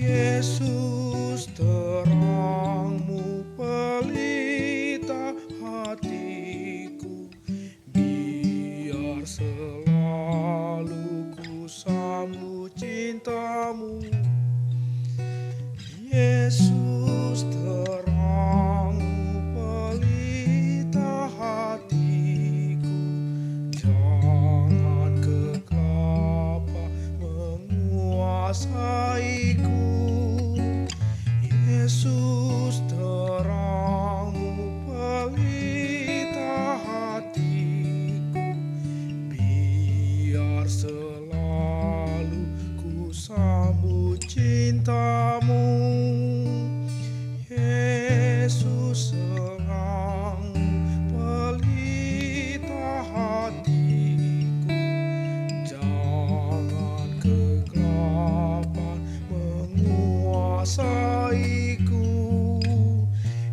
Yesus terangmu pelita hatiku, biar selalu ku sambut cintamu. Yesus terangmu pelita hatiku, jangan kegelapan menguasaiku. Yesus terangmu pelita hatiku, biar selalu ku sambut cintamu. Yesus terangmu pelita hatiku, jangan kegelapan menguasaiku.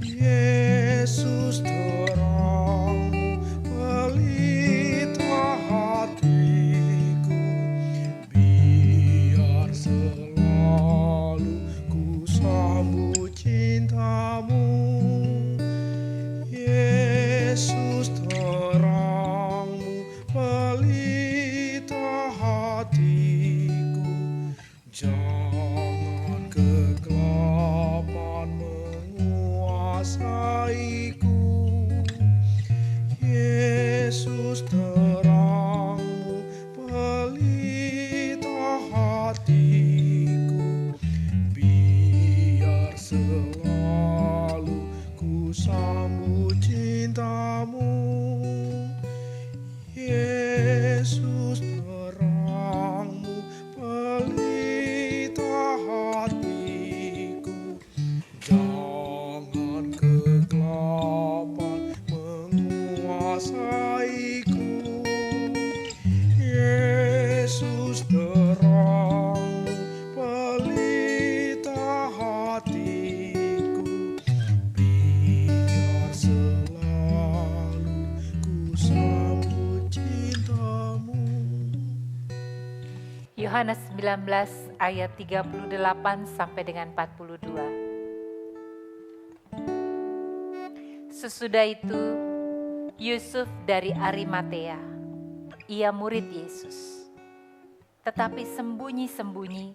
Yesus terangmu pelita hatiku, biar selalu ku sambut cintamu. Yesus terangmu pelita hatiku, jangan kegelapan menguasaiku. Yesus terangmu pelita hatiku, biar selalu ku sambut cintamu. Yesus terangmu pelita hatiku, jangan kegelapan menguasaiku. Yesus terangmu pelita hatiku, biar selalu ku sambut cintamu. Yohanes 19 ayat 38 sampai dengan 42. Sesudah itu, Yusuf dari Arimatea, ia murid Yesus, tetapi sembunyi-sembunyi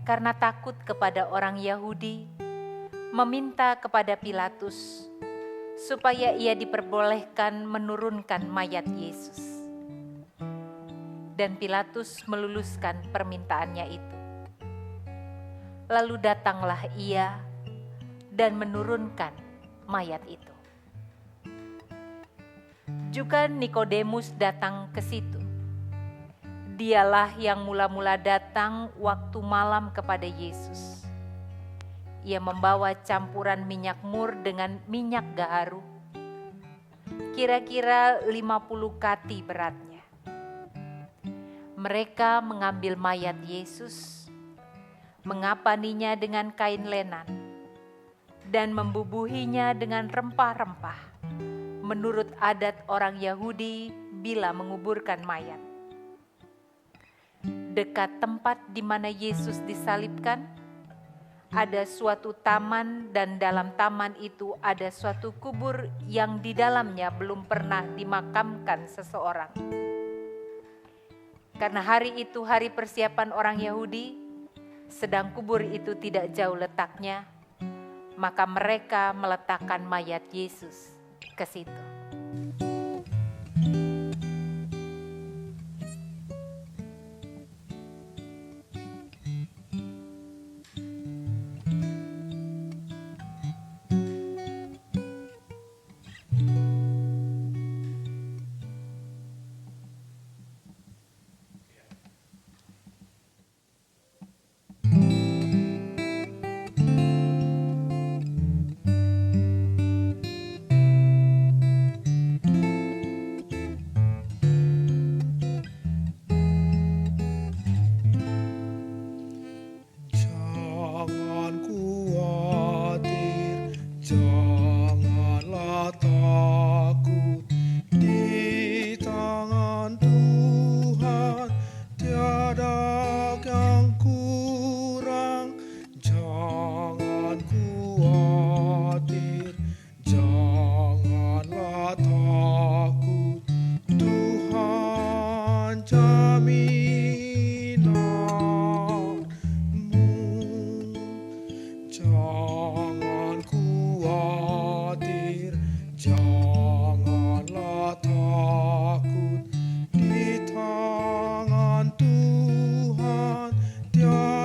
karena takut kepada orang Yahudi, meminta kepada Pilatus supaya ia diperbolehkan menurunkan mayat Yesus. Dan Pilatus meluluskan permintaannya itu. Lalu datanglah ia dan menurunkan mayat itu. Juga Nikodemus datang ke situ. Dialah yang mula-mula datang waktu malam kepada Yesus. Ia membawa campuran minyak mur dengan minyak gaharu, kira-kira 50 kati beratnya. Mereka mengambil mayat Yesus, mengapaninya dengan kain lenan, dan membubuhinya dengan rempah-rempah, menurut adat orang Yahudi bila menguburkan mayat. Dekat tempat di mana Yesus disalibkan, ada suatu taman, dan dalam taman itu ada suatu kubur yang di dalamnya belum pernah dimakamkan seseorang. Karena hari itu hari persiapan orang Yahudi, sedang kubur itu tidak jauh letaknya, maka mereka meletakkan mayat Yesus ke situ.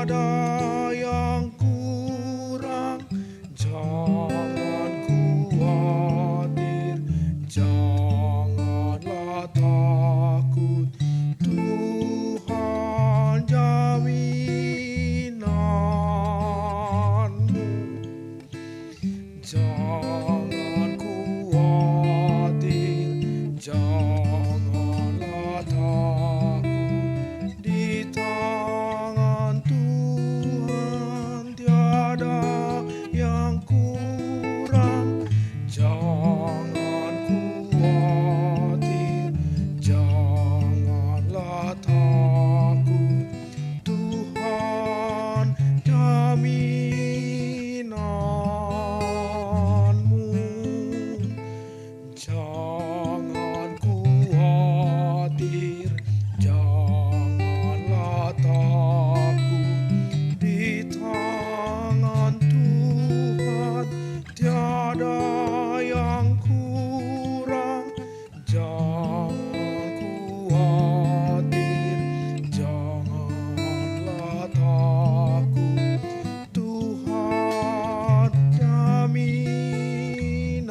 tiada yang kurang. Jangan khawatir, janganlah takut, Tuhan jaminanmu. Jangan khawatir, janganlah takut, di tangan Tuhan tiada yang kurang. Jangan khawatir, janganlah takut, Tuhan jaminanmu. Jangan khawatir, janganlah takut, di tangan Tuhan tiada yang kurang. Jangan khawatir, janganlah takut, Tuhan jaminanmu.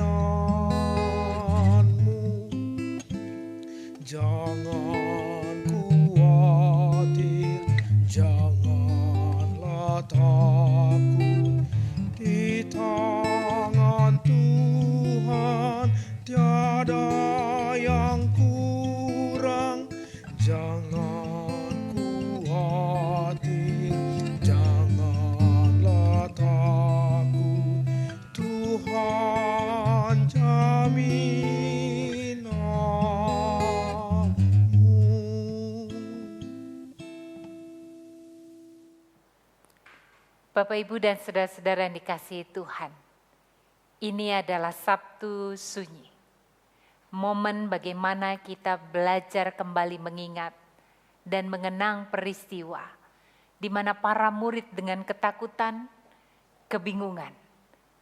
Jangan khawatir, janganlah takut, di tangan Tuhan tiada yang kurang. Jangan khawatir, janganlah takut, Tuhan jaminanmu. Bapak, Ibu, dan saudara-saudara yang dikasihi Tuhan, ini adalah Sabtu Sunyi. Momen bagaimana kita belajar kembali mengingat dan mengenang peristiwa di mana para murid dengan ketakutan, kebingungan,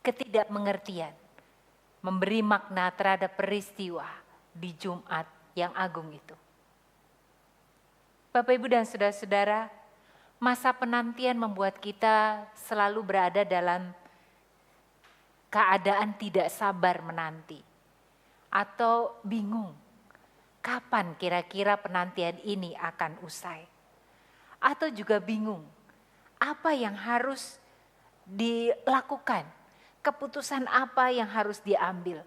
ketidakmengertian memberi makna terhadap peristiwa di Jumat yang agung itu. Bapak, Ibu, dan saudara-saudara, masa penantian membuat kita selalu berada dalam keadaan tidak sabar menanti atau bingung kapan kira-kira penantian ini akan usai, atau juga bingung apa yang harus dilakukan, keputusan apa yang harus diambil,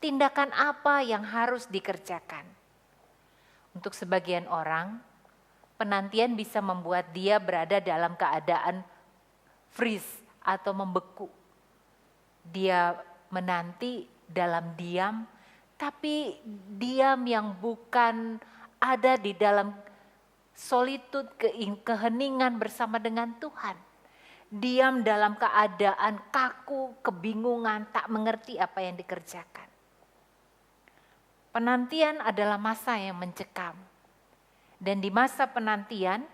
tindakan apa yang harus dikerjakan. Untuk sebagian orang, penantian bisa membuat dia berada dalam keadaan freeze atau membeku. Dia menanti dalam diam, tapi diam yang bukan ada di dalam solitude, keheningan bersama dengan Tuhan. Diam dalam keadaan kaku, kebingungan, tak mengerti apa yang dikerjakan. Penantian adalah masa yang mencekam. Dan di masa penantian,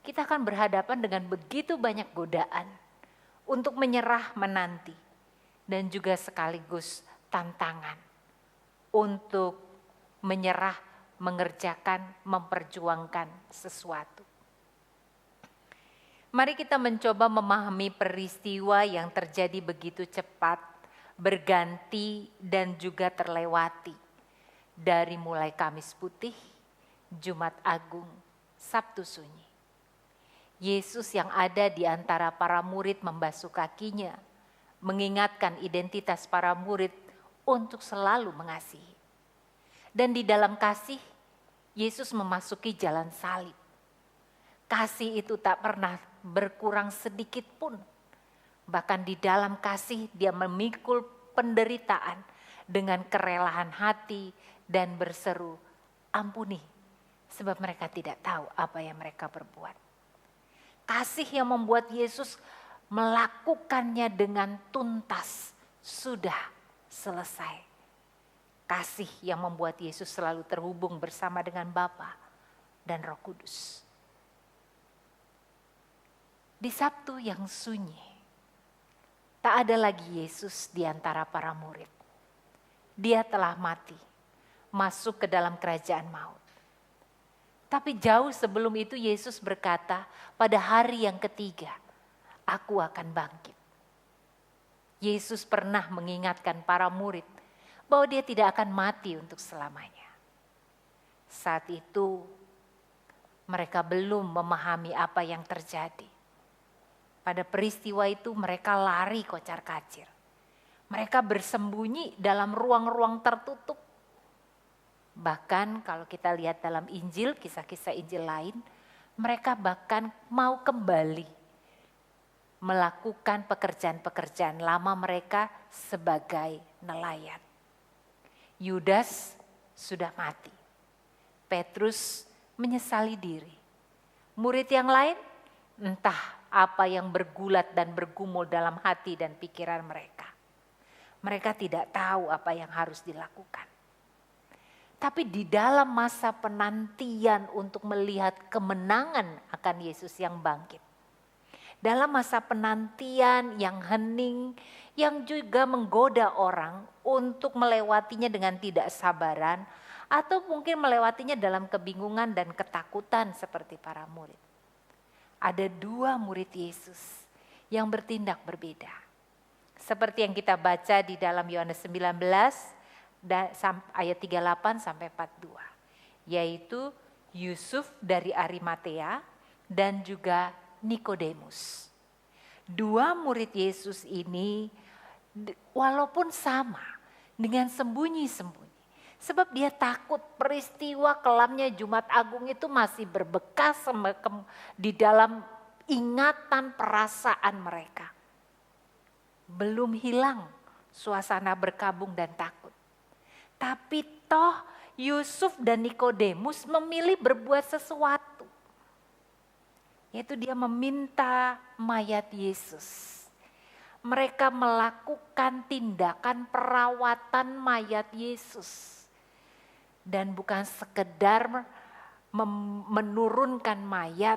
kita akan berhadapan dengan begitu banyak godaan untuk menyerah menanti. Dan juga sekaligus tantangan untuk menyerah, mengerjakan, memperjuangkan sesuatu. Mari kita mencoba memahami peristiwa yang terjadi begitu cepat, berganti dan juga terlewati. Dari mulai Kamis Putih, Jumat Agung, Sabtu Sunyi. Yesus yang ada di antara para murid membasuh kakinya, mengingatkan identitas para murid untuk selalu mengasihi. Dan di dalam kasih, Yesus memasuki jalan salib. Kasih itu tak pernah berkurang sedikit pun. Bahkan di dalam kasih dia memikul penderitaan dengan kerelaan hati dan berseru, ampuni, sebab mereka tidak tahu apa yang mereka perbuat. Kasih yang membuat Yesus melakukannya dengan tuntas, sudah selesai. Kasih yang membuat Yesus selalu terhubung bersama dengan Bapa dan Roh Kudus. Di Sabtu yang sunyi, tak ada lagi Yesus di antara para murid. Dia telah mati, masuk ke dalam kerajaan maut. Tapi jauh sebelum itu Yesus berkata, pada hari yang ketiga, aku akan bangkit. Yesus pernah mengingatkan para murid bahwa dia tidak akan mati untuk selamanya. Saat itu mereka belum memahami apa yang terjadi. Pada peristiwa itu mereka lari kocar-kacir. Mereka bersembunyi dalam ruang-ruang tertutup. Bahkan kalau kita lihat dalam Injil, kisah-kisah Injil lain, mereka bahkan mau kembali melakukan pekerjaan-pekerjaan lama mereka sebagai nelayan. Yudas sudah mati. Petrus menyesali diri. Murid yang lain, entah apa yang bergulat dan bergumul dalam hati dan pikiran mereka. Mereka tidak tahu apa yang harus dilakukan. Tapi di dalam masa penantian untuk melihat kemenangan akan Yesus yang bangkit. Dalam masa penantian yang hening, yang juga menggoda orang untuk melewatinya dengan tidak sabaran, atau mungkin melewatinya dalam kebingungan dan ketakutan seperti para murid. Ada dua murid Yesus yang bertindak berbeda. Seperti yang kita baca di dalam Yohanes 19 ayat 38 sampai 42. Yaitu Yusuf dari Arimatea dan juga Nikodemus. Dua murid Yesus ini walaupun sama dengan sembunyi-sembunyi. Sebab dia takut peristiwa kelamnya Jumat Agung itu masih berbekas di dalam ingatan perasaan mereka. Belum hilang suasana berkabung dan takut. Tapi toh Yusuf dan Nikodemus memilih berbuat sesuatu. Yaitu dia meminta mayat Yesus. Mereka melakukan tindakan perawatan mayat Yesus. Dan bukan sekedar menurunkan mayat,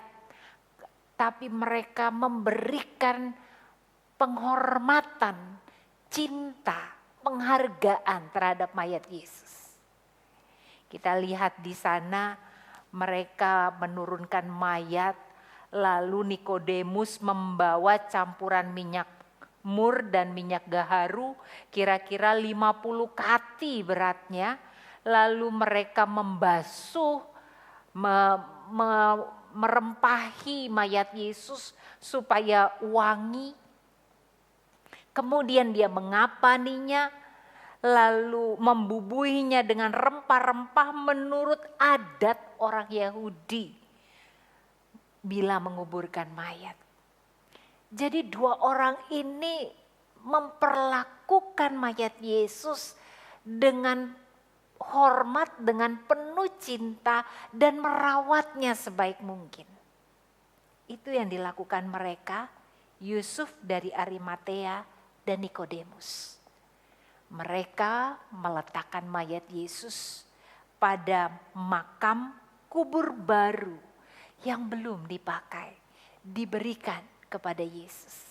tapi mereka memberikan penghormatan, cinta, penghargaan terhadap mayat Yesus. Kita lihat di sana mereka menurunkan mayat, lalu Nikodemus membawa campuran minyak mur dan minyak gaharu, kira-kira 50 kati beratnya. Lalu mereka membasuh, merempahi mayat Yesus supaya wangi. Kemudian dia mengapaninya, lalu membubuhinya dengan rempah-rempah menurut adat orang Yahudi bila menguburkan mayat. Jadi dua orang ini memperlakukan mayat Yesus dengan hormat, dengan penuh cinta dan merawatnya sebaik mungkin. Itu yang dilakukan mereka, Yusuf dari Arimatea dan Nikodemus. Mereka meletakkan mayat Yesus pada makam kubur baru yang belum dipakai, diberikan kepada Yesus.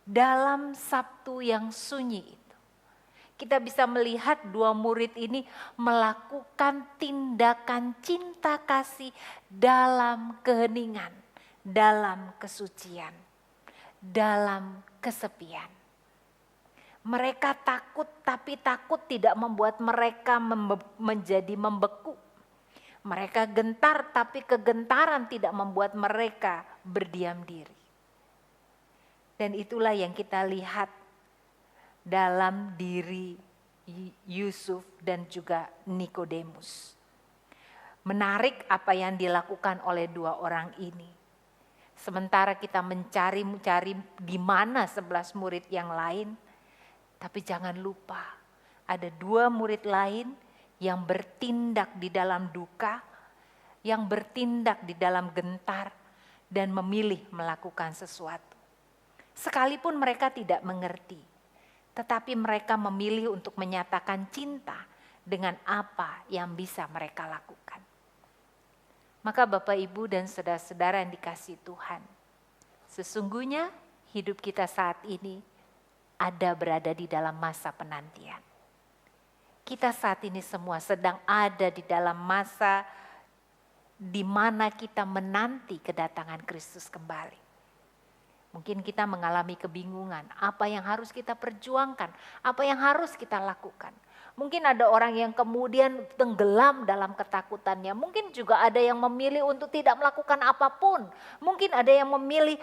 Dalam Sabtu yang sunyi itu, kita bisa melihat dua murid ini melakukan tindakan cinta kasih dalam keheningan, dalam kesucian, dalam kesepian. Mereka takut, tapi takut tidak membuat mereka menjadi membeku. Mereka gentar, tapi kegentaran tidak membuat mereka berdiam diri. Dan itulah yang kita lihat dalam diri Yusuf dan juga Nikodemus. Menarik apa yang dilakukan oleh dua orang ini. Sementara kita mencari di mana 11 murid yang lain, tapi jangan lupa ada dua murid lain yang bertindak di dalam duka, yang bertindak di dalam gentar dan memilih melakukan sesuatu. Sekalipun mereka tidak mengerti, tetapi mereka memilih untuk menyatakan cinta dengan apa yang bisa mereka lakukan. Maka Bapak, Ibu, dan saudara-saudara yang dikasihi Tuhan, sesungguhnya hidup kita saat ini berada di dalam masa penantian. Kita saat ini semua sedang ada di dalam masa di mana kita menanti kedatangan Kristus kembali. Mungkin kita mengalami kebingungan, apa yang harus kita perjuangkan, apa yang harus kita lakukan. Mungkin ada orang yang kemudian tenggelam dalam ketakutannya. Mungkin juga ada yang memilih untuk tidak melakukan apapun. Mungkin ada yang memilih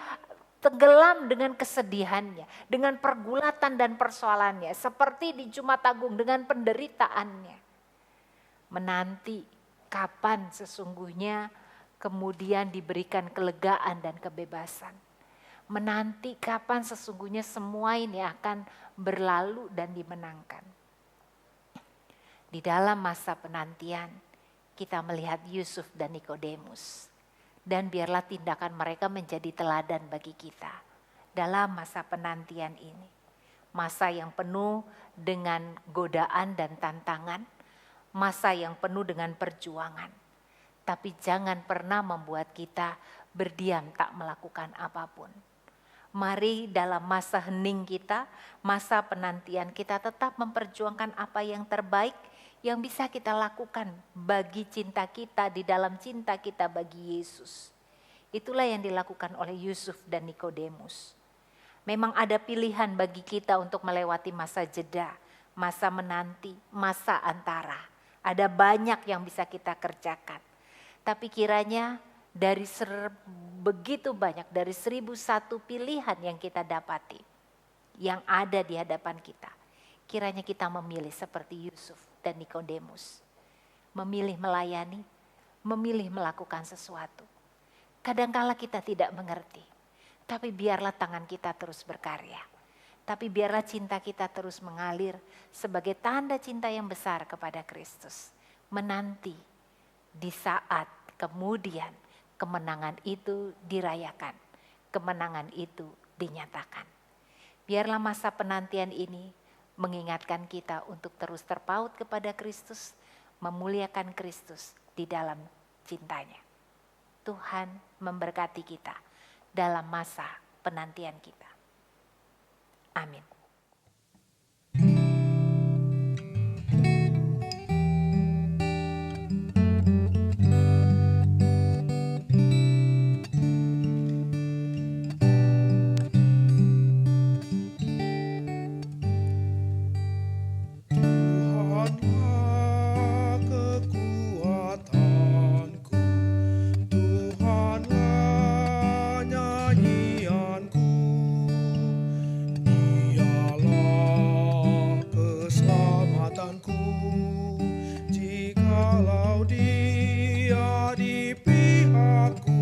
tenggelam dengan kesedihannya, dengan pergulatan dan persoalannya. Seperti di Jumat Agung dengan penderitaannya. Menanti kapan sesungguhnya kemudian diberikan kelegaan dan kebebasan. Menanti kapan sesungguhnya semua ini akan berlalu dan dimenangkan. Di dalam masa penantian kita melihat Yusuf dan Nikodemus. Dan biarlah tindakan mereka menjadi teladan bagi kita dalam masa penantian ini. Masa yang penuh dengan godaan dan tantangan. Masa yang penuh dengan perjuangan. Tapi jangan pernah membuat kita berdiam tak melakukan apapun. Mari dalam masa hening kita, masa penantian kita tetap memperjuangkan apa yang terbaik yang bisa kita lakukan bagi cinta kita, di dalam cinta kita bagi Yesus. Itulah yang dilakukan oleh Yusuf dan Nikodemus. Memang ada pilihan bagi kita untuk melewati masa jeda, masa menanti, masa antara. Ada banyak yang bisa kita kerjakan. Tapi kiranya dari begitu banyak, dari 1001 pilihan yang kita dapati, yang ada di hadapan kita. Kiranya kita memilih seperti Yusuf dan Nikodemus. Memilih melayani, memilih melakukan sesuatu. Kadangkala kita tidak mengerti, tapi biarlah tangan kita terus berkarya. Tapi biarlah cinta kita terus mengalir sebagai tanda cinta yang besar kepada Kristus. Menanti di saat kemudian kemenangan itu dirayakan, kemenangan itu dinyatakan. Biarlah masa penantian ini mengingatkan kita untuk terus terpaut kepada Kristus, memuliakan Kristus di dalam cintanya. Tuhan memberkati kita dalam masa penantian kita. Amin. Tuhanlah kekuatanku, Tuhanlah nyanyianku, Dialah keselamatanku. Jikalau Dia di pihakku,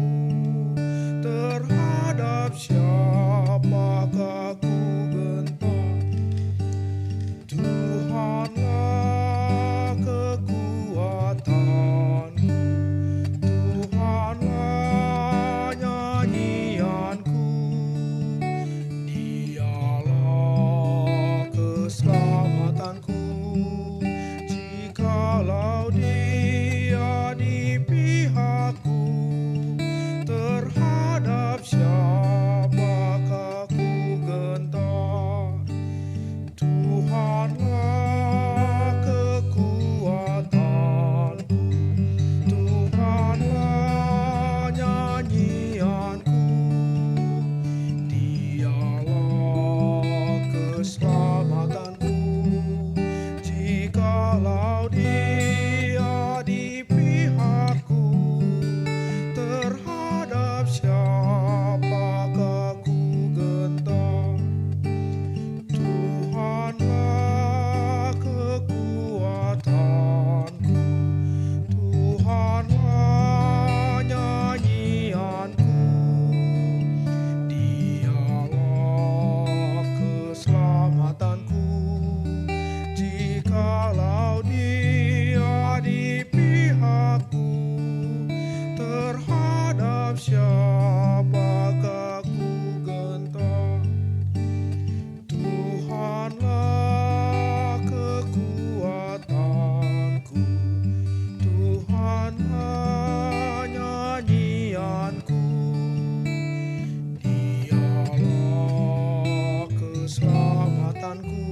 terhadap siapakah ku gentar? Tuhanlah kekuatanku, Tuhanlah nyanyianku, Dialah keselamatanku. Jikalau Dia di pihakku, terhadap siapakah ku gentar? Tuhanlah kekuatanku, Tuhanlah nyanyianku, Dialah keselamatanku. Jikalau Dia di pihakku, terhadap siapakah ku gentar? Tuhanlah kekuatanku, Tuhanlah nyanyianku, Dialah keselamatanku. Jikalau Dia di pihakku, terhadap siapakah ku gentar? Tuhanlah kekuatanku, Tuhanlah nyanyianku, Dialah keselamatanku.